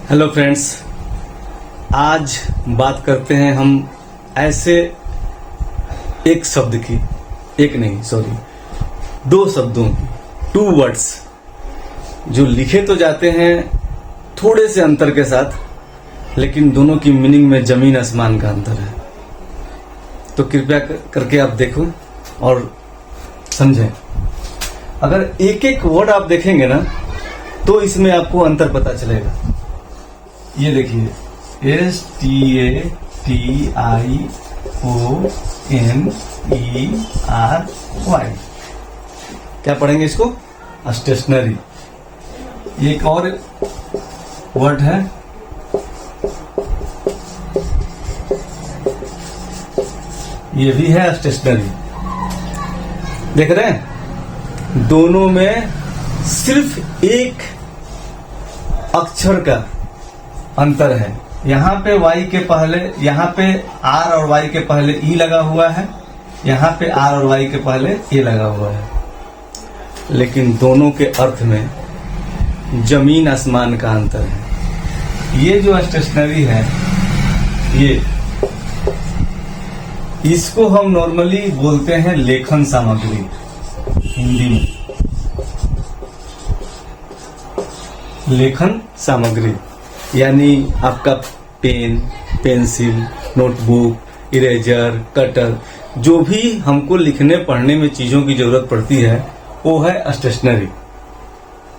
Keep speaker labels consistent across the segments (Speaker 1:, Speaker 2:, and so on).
Speaker 1: Hello friends, आज बात करते हैं हम ऐसे एक शब्द की, एक नहीं सॉरी 2 शब्दों की, 2 वर्ड्स जो लिखे तो जाते हैं थोड़े से अंतर के साथ, लेकिन दोनों की मीनिंग में जमीन आसमान का अंतर है। तो कृपया करके आप देखो और समझें। अगर एक एक वर्ड आप देखेंगे ना तो इसमें आपको अंतर पता चलेगा। ये देखिए, STATIONERY, क्या पढ़ेंगे इसको? स्टेशनरी। एक और वर्ड है ये भी है स्टेशनरी। देख रहे हैं, दोनों में सिर्फ एक अक्षर का अंतर है। यहाँ पे Y के पहले, यहाँ पे R और Y के पहले E लगा हुआ है, यहाँ पे R और Y के पहले A लगा हुआ है, लेकिन दोनों के अर्थ में जमीन आसमान का अंतर है। ये जो स्टेशनरी है, ये इसको हम नॉर्मली बोलते हैं लेखन सामग्री हिंदी में। लेखन सामग्री यानी आपका pen, pencil, notebook, eraser, cutter, जो भी हमको लिखने पढ़ने में चीजों की जरूरत पड़ती है वो है स्टेशनरी।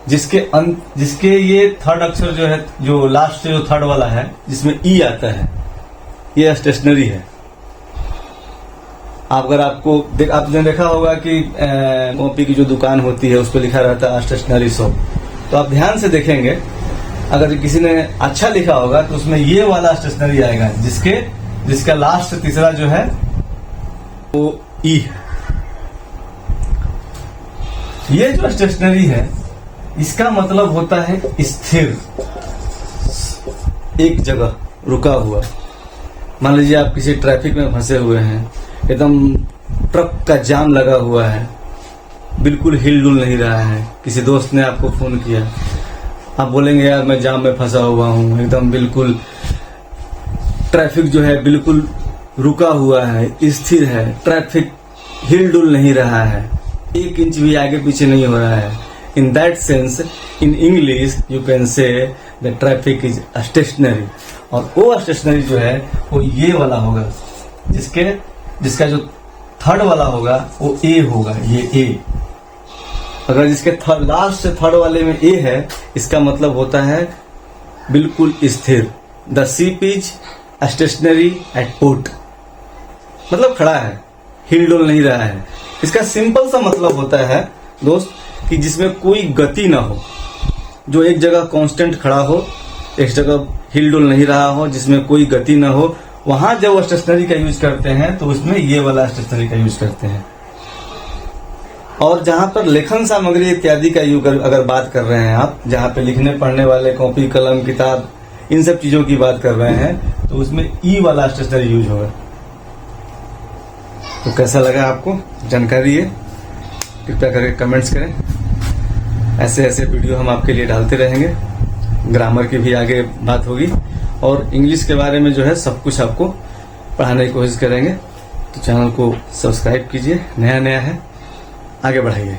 Speaker 1: जिसके ये थर्ड अक्षर जो है, जो लास्ट से जो थर्ड वाला है जिसमें ई आता है, ये स्टेशनरी है। अगर आपने देखा होगा कि कॉपी की जो दुकान होती है उस पर लिखा रहता है स्टेशनरी शॉप, तो आप ध्यान से देखेंगे, अगर किसी ने अच्छा लिखा होगा तो उसमें ये वाला स्टेशनरी आएगा, जिसका लास्ट से तीसरा जो है वो ई है। ये जो स्टेशनरी है इसका मतलब होता है स्थिर, एक जगह रुका हुआ। मान लीजिए आप किसी ट्रैफिक में फंसे हुए हैं, एकदम ट्रक का जाम लगा हुआ है, बिल्कुल हिलडुल नहीं रहा है। किसी दोस्त ने आपको फोन किया, आप बोलेंगे यार मैं जाम में फंसा हुआ हूँ, एकदम बिल्कुल ट्रैफिक जो है बिल्कुल रुका हुआ है, स्थिर है, ट्रैफिक हिलडुल नहीं रहा है, 1 इंच भी आगे पीछे नहीं हो रहा है। In that sense, in English you can say the traffic is stationary. और वो स्टेशनरी जो है वो ये वाला होगा, जिसका जो थर्ड वाला होगा वो ए होगा, ये ए। अगर जिसके लास्ट से थर्ड वाले में ए है, इसका मतलब होता है बिल्कुल स्थिर। The ship is stationary at port, मतलब खड़ा है, हिलडुल नहीं रहा है। इसका सिंपल सा मतलब होता है दोस्त कि जिसमें कोई गति ना हो, जो एक जगह कांस्टेंट खड़ा हो, एक जगह हिलडुल नहीं रहा हो, जिसमें कोई गति ना हो, वहां जब स्टेशनरी का यूज करते हैं तो उसमें ये वाला स्टेशनरी का यूज करते हैं। और जहां पर लेखन सामग्री इत्यादि का यूज अगर बात कर रहे हैं आप, जहां पे लिखने पढ़ने वाले कॉपी, कलम, किताब, इन सब चीजों की बात कर रहे हैं, तो उसमें ई वाला स्टेशनरी यूज होगा। तो कैसा लगा आपको? जानकारी है, कृपया करके कमेंट्स करें। ऐसे ऐसे वीडियो हम आपके लिए डालते रहेंगे। ग्रामर की भी आगे बात होगी और इंग्लिश के बारे में जो है सब कुछ आपको पढ़ाने की कोशिश करेंगे। तो चैनल को सब्सक्राइब कीजिए, नया है, आगे बढ़ाइए।